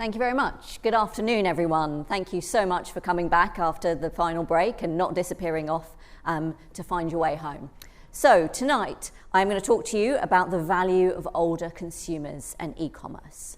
Thank you very much. Good afternoon, everyone. Thank you so much for coming back after the final break and not disappearing off to find your way home. So tonight, I'm going to talk to you about the value of older consumers and e-commerce.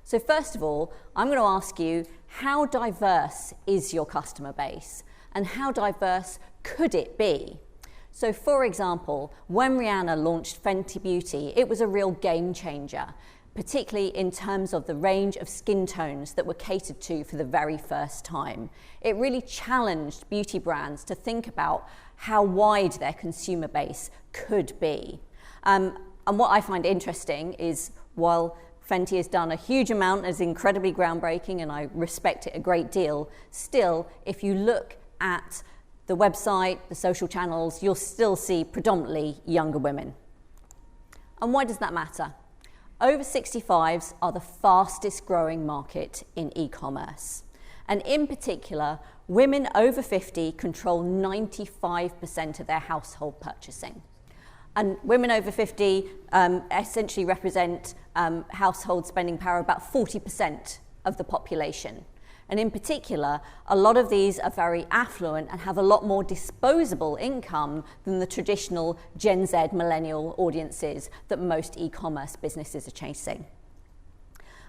So first of all, I'm going to ask you, how diverse is your customer base? And how diverse could it be? So for example, when Rihanna launched Fenty Beauty, it was a real game changer, particularly in terms of the range of skin tones that were catered to for the very first time. It really challenged beauty brands to think about how wide their consumer base could be. And what I find interesting is, while Fenty has done a huge amount, is incredibly groundbreaking, and I respect it a great deal, still, if you look at the website, the social channels, you'll still see predominantly younger women. And why does that matter? Over 65s are the fastest growing market in e-commerce. And in particular, women over 50 control 95% of their household purchasing. And women over 50 essentially represent household spending power about 40% of the population. And in particular, a lot of these are very affluent and have a lot more disposable income than the traditional Gen Z millennial audiences that most e-commerce businesses are chasing.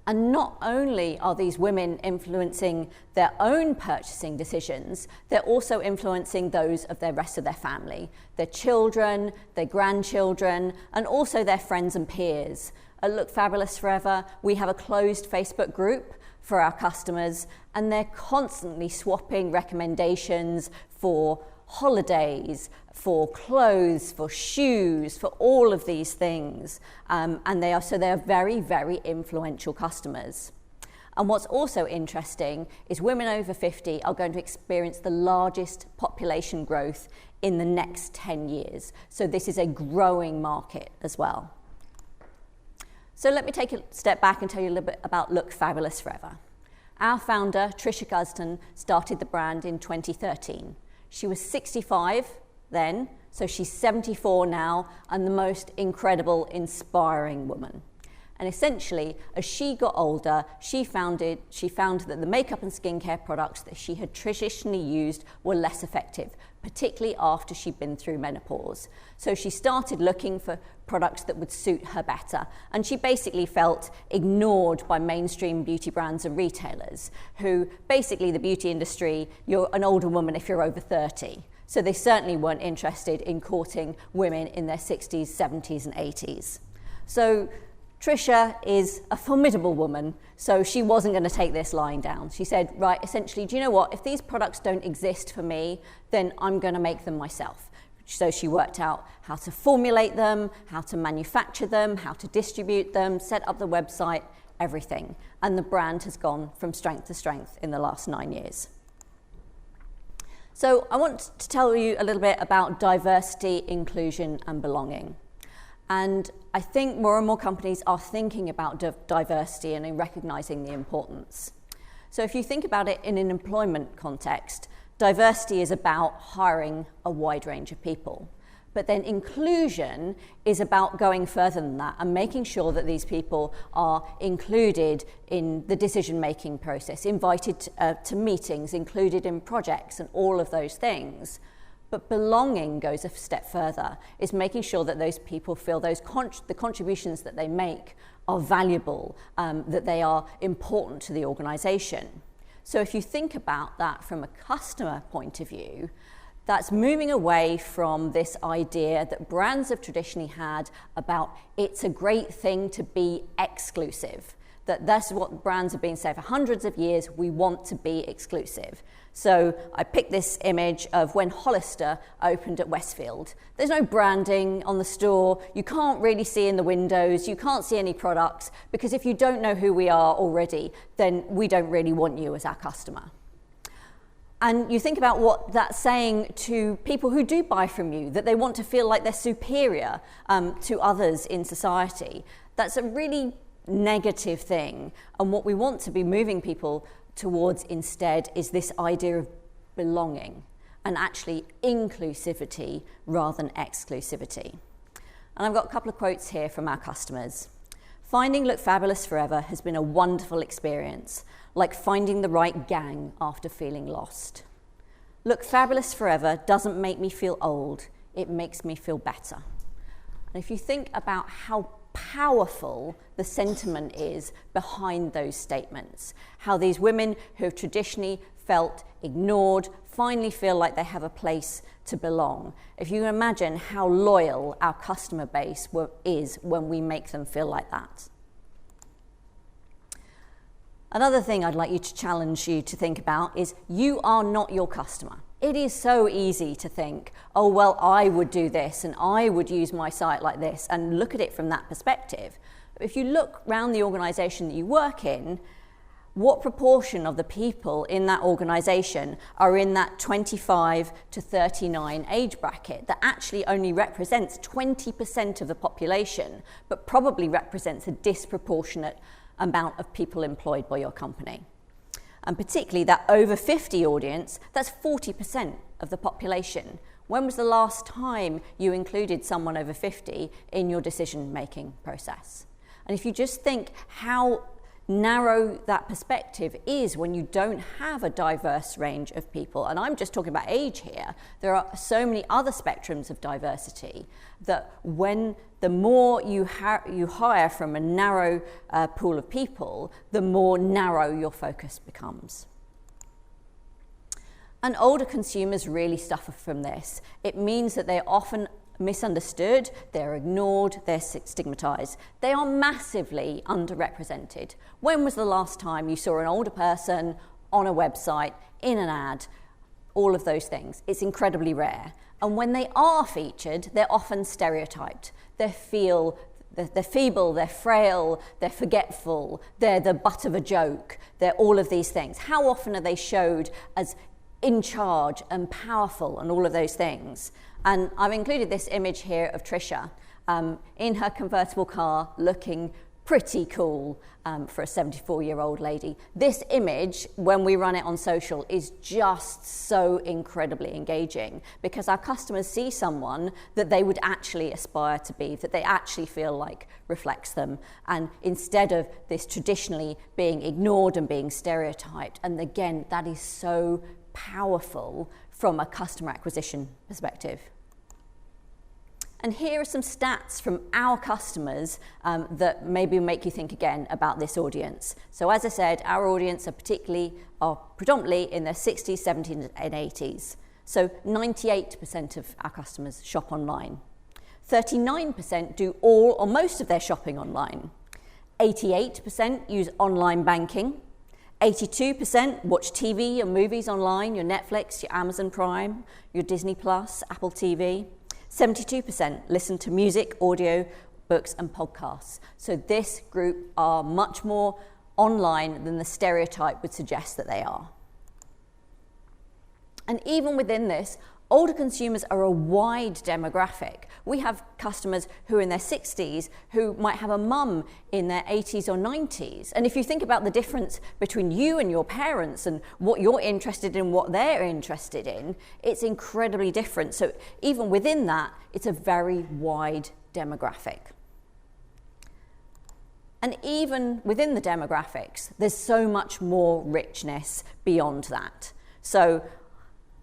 And not only are these women influencing their own purchasing decisions, they're also influencing those of the rest of their family, their children, their grandchildren, and also their friends and peers. At Look Fabulous Forever, we have a closed Facebook group for our customers, and they're constantly swapping recommendations for holidays, for clothes, for shoes, for all of these things. And they are very, very influential customers. And what's also interesting is women over 50 are going to experience the largest population growth in the next 10 years. So this is a growing market as well. So let me take a step back and tell you a little bit about Look Fabulous Forever. Our founder, Trisha Guston, started the brand in 2013. She was 65 then, so she's 74 now, and the most incredible, inspiring woman. And essentially, as she got older, she found that the makeup and skincare products that she had traditionally used were less effective, particularly after she'd been through menopause. So she started looking for products that would suit her better. And she basically felt ignored by mainstream beauty brands and retailers, who basically, the beauty industry, you're an older woman if you're over 30. So they certainly weren't interested in courting women in their 60s, 70s, and 80s. So Trisha is a formidable woman, so she wasn't going to take this lying down. She said, right, essentially, do you know what? If these products don't exist for me, then I'm going to make them myself. So she worked out how to formulate them, how to manufacture them, how to distribute them, set up the website, everything. And the brand has gone from strength to strength in the last 9 years. So I want to tell you a little bit about diversity, inclusion, and belonging. And I think more and more companies are thinking about diversity and in recognizing the importance. So if you think about it in an employment context, diversity is about hiring a wide range of people. But then inclusion is about going further than that and making sure that these people are included in the decision-making process, invited to meetings, included in projects and all of those things. But belonging goes a step further, is making sure that those people feel the contributions that they make are valuable, that they are important to the organization. So if you think about that from a customer point of view, that's moving away from this idea that brands have traditionally had about it's a great thing to be exclusive. That's what brands have been saying for hundreds of years, we want to be exclusive. So I picked this image of when Hollister opened at Westfield. There's no branding on the store, you can't really see in the windows, you can't see any products, because if you don't know who we are already, then we don't really want you as our customer. And you think about what that's saying to people who do buy from you, that they want to feel like they're superior to others in society. That's a really negative thing, and what we want to be moving people towards instead is this idea of belonging and actually inclusivity rather than exclusivity. And I've got a couple of quotes here from our customers. Finding Look Fabulous Forever has been a wonderful experience, like finding the right gang after feeling lost. Look Fabulous Forever doesn't make me feel old, it makes me feel better. And if you think about how powerful the sentiment is behind those statements, how these women who have traditionally felt ignored finally feel like they have a place to belong. If you imagine how loyal our customer base is when we make them feel like that. Another thing I'd like you to challenge you to think about is you are not your customer. It is so easy to think, oh, well, I would do this and I would use my site like this and look at it from that perspective. But if you look around the organisation that you work in, what proportion of the people in that organisation are in that 25 to 39 age bracket that actually only represents 20% of the population, but probably represents a disproportionate amount of people employed by your company? And particularly that over 50 audience, that's 40% of the population. When was the last time you included someone over 50 in your decision-making process? And if you just think how narrow that perspective is when you don't have a diverse range of people, and I'm just talking about age here, there are so many other spectrums of diversity that when the more you hire from a narrow pool of people, the more narrow your focus becomes. And older consumers really suffer from this. It means that they're often misunderstood, they're ignored, they're stigmatized. They are massively underrepresented. When was the last time you saw an older person on a website, in an ad, all of those things? It's incredibly rare. And when they are featured, they're often stereotyped. They're feeble, they're frail, they're forgetful, they're the butt of a joke, they're all of these things. How often are they showed as in charge and powerful and all of those things? And I've included this image here of Trisha in her convertible car looking pretty cool for a 74-year-old lady. This image, when we run it on social, is just so incredibly engaging because our customers see someone that they would actually aspire to be, that they actually feel like reflects them. And instead of this traditionally being ignored and being stereotyped, and again, that is so powerful from a customer acquisition perspective. And here are some stats from our customers that maybe make you think again about this audience. So as I said, our audience are predominantly in their 60s, 70s and 80s. So 98% of our customers shop online. 39% do all or most of their shopping online. 88% use online banking. 82% watch TV and movies online, your Netflix, your Amazon Prime, your Disney Plus, Apple TV. 72% listen to music, audio, books and podcasts. So this group are much more online than the stereotype would suggest that they are. And even within this, older consumers are a wide demographic. We have customers who are in their 60s who might have a mum in their 80s or 90s. And if you think about the difference between you and your parents and what you're interested in, what they're interested in, it's incredibly different. So even within that, it's a very wide demographic. And even within the demographics, there's so much more richness beyond that. So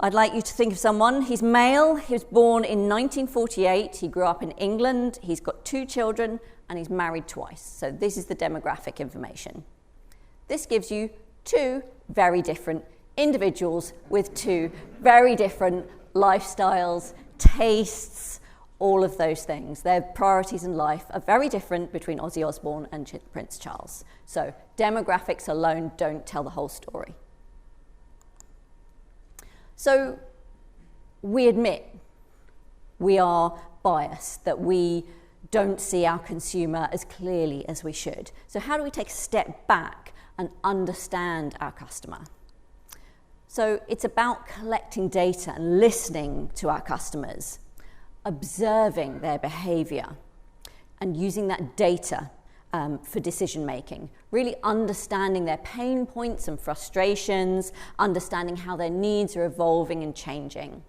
I'd like you to think of someone. He's male, he was born in 1948, he grew up in England, he's got 2 children, and he's married twice. So this is the demographic information. This gives you 2 very different individuals with 2 very different lifestyles, tastes, all of those things. Their priorities in life are very different between Ozzy Osbourne and Prince Charles. So demographics alone don't tell the whole story. So we admit we are biased, that we don't see our consumer as clearly as we should. So how do we take a step back and understand our customer? So it's about collecting data and listening to our customers, observing their behaviour and using that data for decision making, really understanding their pain points and frustrations, understanding how their needs are evolving and changing.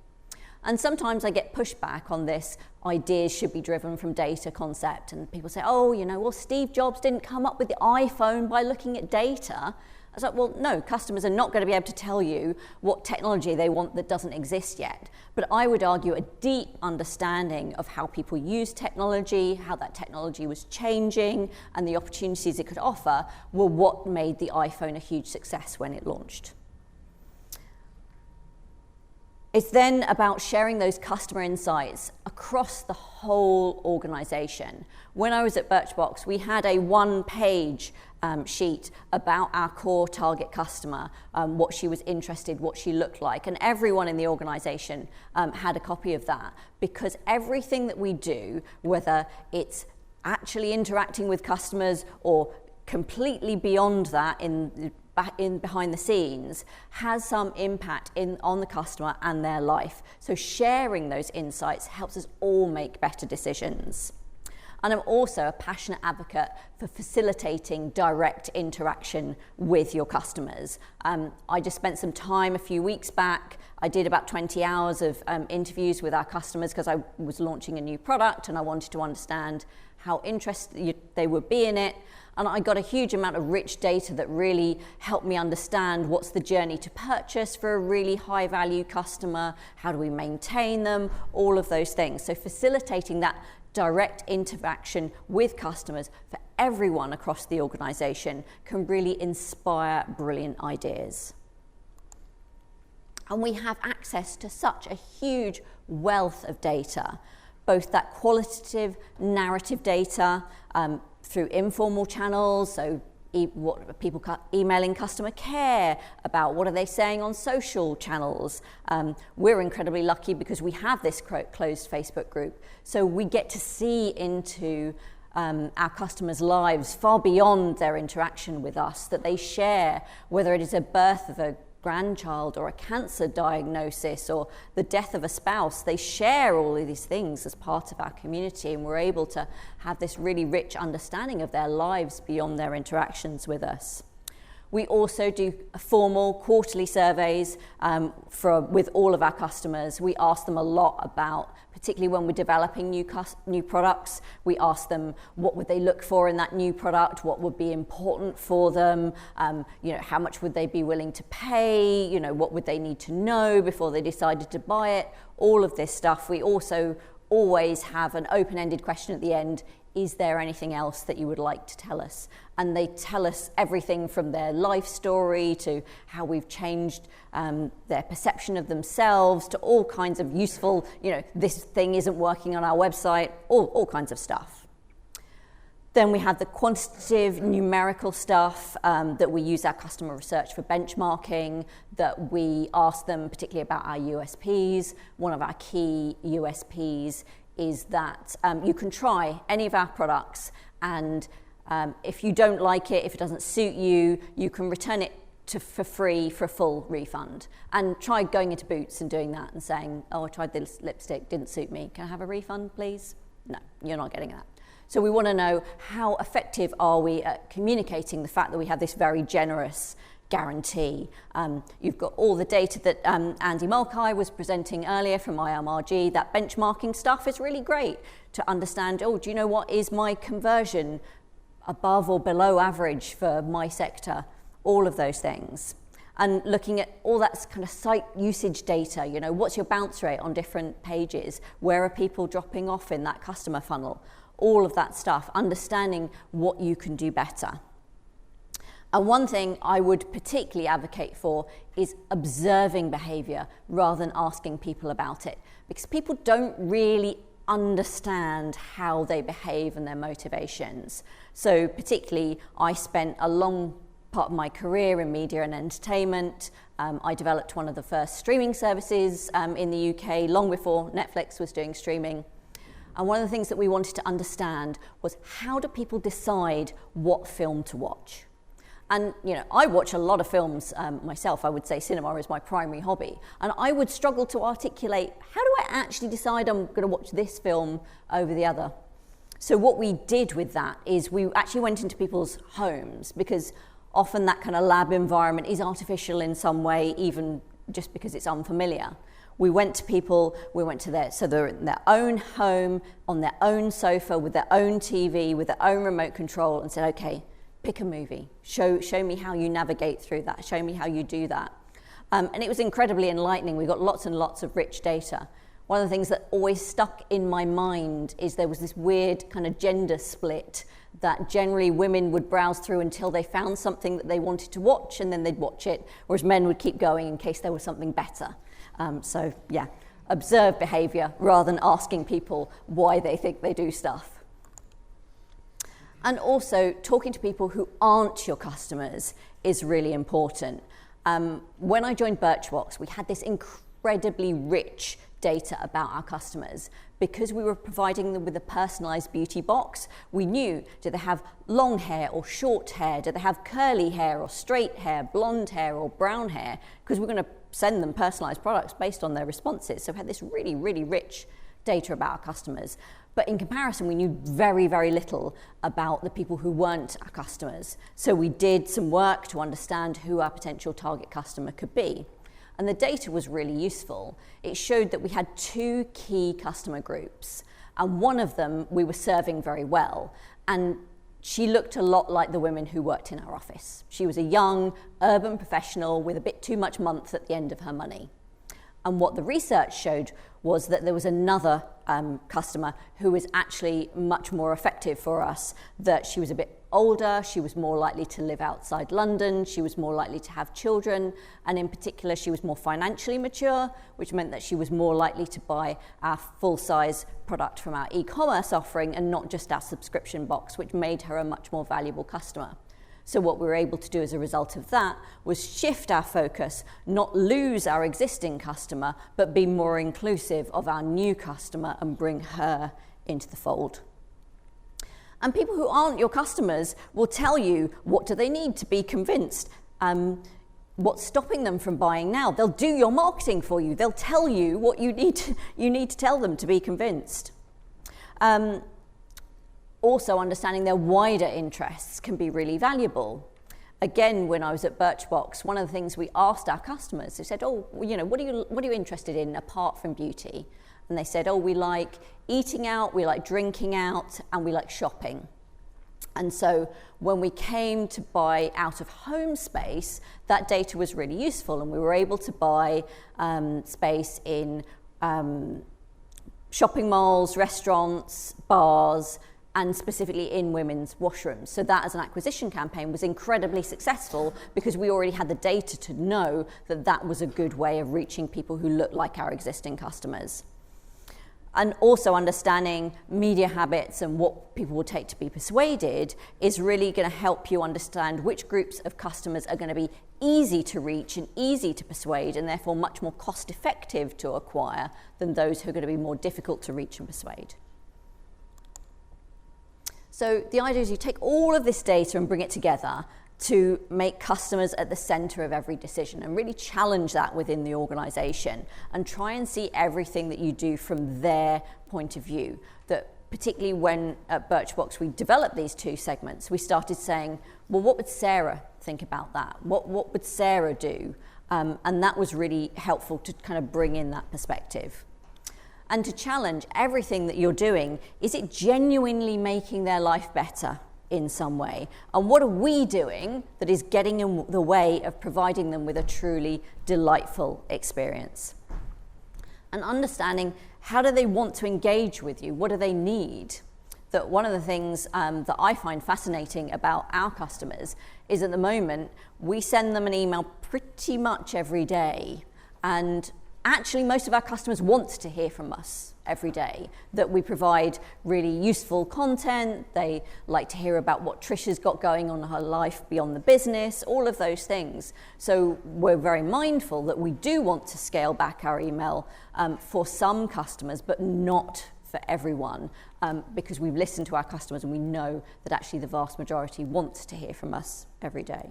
And sometimes I get pushback on this ideas should be driven from data concept, and people say, oh, well, Steve Jobs didn't come up with the iPhone by looking at data. I was like, well, no, customers are not going to be able to tell you what technology they want that doesn't exist yet. But I would argue a deep understanding of how people use technology, how that technology was changing, and the opportunities it could offer were what made the iPhone a huge success when it launched. It's then about sharing those customer insights across the whole organization. When I was at Birchbox, we had a one-page sheet about our core target customer, what she was interested, what she looked like, and everyone in the organization had a copy of that, because everything that we do, whether it's actually interacting with customers or completely beyond that in behind the scenes, has some impact on the customer and their life. So sharing those insights helps us all make better decisions. And I'm also a passionate advocate for facilitating direct interaction with your customers. I just spent some time a few weeks back. I did about 20 hours of interviews with our customers because I was launching a new product and I wanted to understand how interested they would be in it. And I got a huge amount of rich data that really helped me understand what's the journey to purchase for a really high value customer, how do we maintain them, all of those things. So facilitating that direct interaction with customers for everyone across the organization can really inspire brilliant ideas. And we have access to such a huge wealth of data, both that qualitative narrative data through informal channels, so what people emailing customer care about, what are they saying on social channels. We're incredibly lucky because we have this closed Facebook group, so we get to see into our customers' lives far beyond their interaction with us, that they share, whether it is a birth of a grandchild or a cancer diagnosis or the death of a spouse. They share all of these things as part of our community, and we're able to have this really rich understanding of their lives beyond their interactions with us. We also do formal quarterly surveys with all of our customers. We ask them a lot about, particularly when we're developing new products, we ask them what would they look for in that new product, what would be important for them, how much would they be willing to pay, what would they need to know before they decided to buy it, all of this stuff. We also always have an open-ended question at the end. Is there anything else that you would like to tell us? And they tell us everything from their life story to how we've changed their perception of themselves to all kinds of useful, this thing isn't working on our website, all kinds of stuff. Then we have the quantitative numerical stuff that we use our customer research for benchmarking, that we ask them particularly about our USPs. One of our key USPs is that you can try any of our products, and if you don't like it, if it doesn't suit you, you can return it for free for a full refund. And try going into Boots and doing that and saying, oh, I tried this lipstick, didn't suit me. Can I have a refund, please? No, you're not getting that. So we want to know how effective are we at communicating the fact that we have this very generous guarantee. You've got all the data that Andy Mulcahy was presenting earlier from IMRG. That benchmarking stuff is really great to understand, do you know what is my conversion above or below average for my sector? All of those things. And looking at all that kind of site usage data, what's your bounce rate on different pages? Where are people dropping off in that customer funnel? All of that stuff, understanding what you can do better. And one thing I would particularly advocate for is observing behaviour rather than asking people about it, because people don't really understand how they behave and their motivations. So particularly, I spent a long part of my career in media and entertainment. I developed one of the first streaming services in the UK long before Netflix was doing streaming. And one of the things that we wanted to understand was, how do people decide what film to watch? And, I watch a lot of films myself. I would say cinema is my primary hobby. And I would struggle to articulate, how do I actually decide I'm going to watch this film over the other? So what we did with that is we actually went into people's homes, because often that kind of lab environment is artificial in some way, even just because it's unfamiliar. We went to people, we went to they're in their own home, on their own sofa, with their own TV, with their own remote control, and said, okay, pick a movie. Show me how you navigate through that. Show me how you do that. And it was incredibly enlightening. We got lots and lots of rich data. One of the things that always stuck in my mind is there was this weird kind of gender split that generally women would browse through until they found something that they wanted to watch, and then they'd watch it, whereas men would keep going in case there was something better. So yeah, observe behaviour rather than asking people why they think they do stuff. And also, talking to people who aren't your customers is really important. When I joined Birchbox, we had this incredibly rich data about our customers. Because we were providing them with a personalised beauty box, we knew, do they have long hair or short hair? Do they have curly hair or straight hair, blonde hair or brown hair? Because we're going to send them personalised products based on their responses. So we had this really, really rich data about our customers. But in comparison, we knew very, very little about the people who weren't our customers. So we did some work to understand who our potential target customer could be. And the data was really useful. It showed that we had two key customer groups, and one of them we were serving very well. And she looked a lot like the women who worked in our office. She was a young, urban professional with a bit too much month at the end of her money. And what the research showed was that there was another customer who was actually much more effective for us, that she was a bit older, she was more likely to live outside London, she was more likely to have children, and in particular she was more financially mature, which meant that she was more likely to buy our full-size product from our e-commerce offering and not just our subscription box, which made her a much more valuable customer. So what we were able to do as a result of that was shift our focus, not lose our existing customer, but be more inclusive of our new customer and bring her into the fold. And people who aren't your customers will tell you what do they need to be convinced, what's stopping them from buying now. They'll do your marketing for you. They'll tell you what you need to tell them to be convinced. Also, understanding their wider interests can be really valuable. Again, when I was at Birchbox, one of the things we asked our customers, they said, oh, you know, what are you interested in apart from beauty? And they said, oh, we like eating out, we like drinking out, and we like shopping. And so when we came to buy out of home space, that data was really useful, and we were able to buy space in shopping malls, restaurants, bars, and specifically in women's washrooms. So that as an acquisition campaign was incredibly successful because we already had the data to know that that was a good way of reaching people who look like our existing customers. And also understanding media habits and what people will take to be persuaded is really going to help you understand which groups of customers are going to be easy to reach and easy to persuade, and therefore much more cost effective to acquire than those who are going to be more difficult to reach and persuade. So the idea is you take all of this data and bring it together to make customers at the center of every decision and really challenge that within the organization and try and see everything that you do from their point of view. That particularly when at Birchbox we developed these two segments, we started saying, well, what would Sarah think about that? What would Sarah do? And that was really helpful to kind of bring in that perspective. And to challenge everything that you're doing, is it genuinely making their life better in some way? And what are we doing that is getting in the way of providing them with a truly delightful experience? And understanding, how do they want to engage with you? What do they need? That one of the things that I find fascinating about our customers is at the moment, we send them an email pretty much every day. And actually, most of our customers want to hear from us every day, that we provide really useful content. They like to hear about what Trisha's got going on in her life beyond the business, all of those things. So we're very mindful that we do want to scale back our email for some customers, but not for everyone, because we've listened to our customers and we know that actually the vast majority wants to hear from us every day.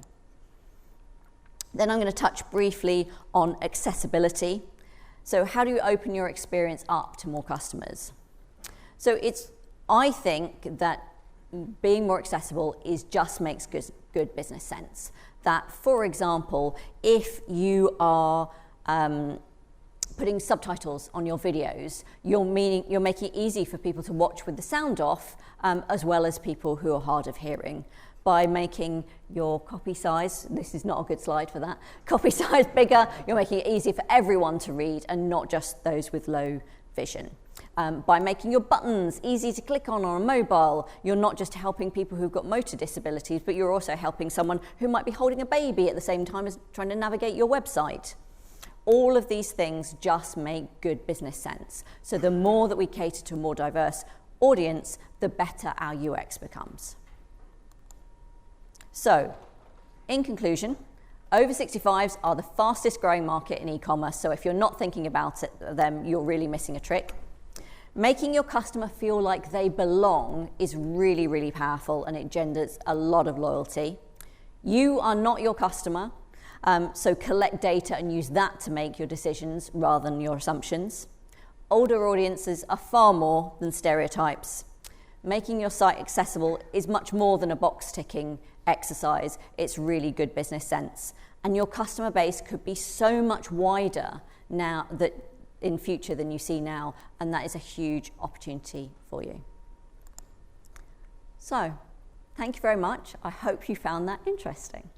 Then I'm going to touch briefly on accessibility. So how do you open your experience up to more customers? So I think that being more accessible just makes good business sense. That, for example, if you are putting subtitles on your videos. You're making it easy for people to watch with the sound off, as well as people who are hard of hearing. By making your copy size, this is not a good slide for that, copy size bigger, you're making it easy for everyone to read and not just those with low vision. By making your buttons easy to click on a mobile, you're not just helping people who've got motor disabilities, but you're also helping someone who might be holding a baby at the same time as trying to navigate your website. All of these things just make good business sense. So the more that we cater to a more diverse audience, the better our UX becomes. So, in conclusion, over 65s are the fastest growing market in e-commerce, so if you're not thinking about them, you're really missing a trick. Making your customer feel like they belong is really, really powerful, and it genders a lot of loyalty. You are not your customer, so collect data and use that to make your decisions rather than your assumptions. Older audiences are far more than stereotypes. Making your site accessible is much more than a box-ticking exercise. It's really good business sense. And your customer base could be so much wider now that in future than you see now, and that is a huge opportunity for you. So, thank you very much. I hope you found that interesting.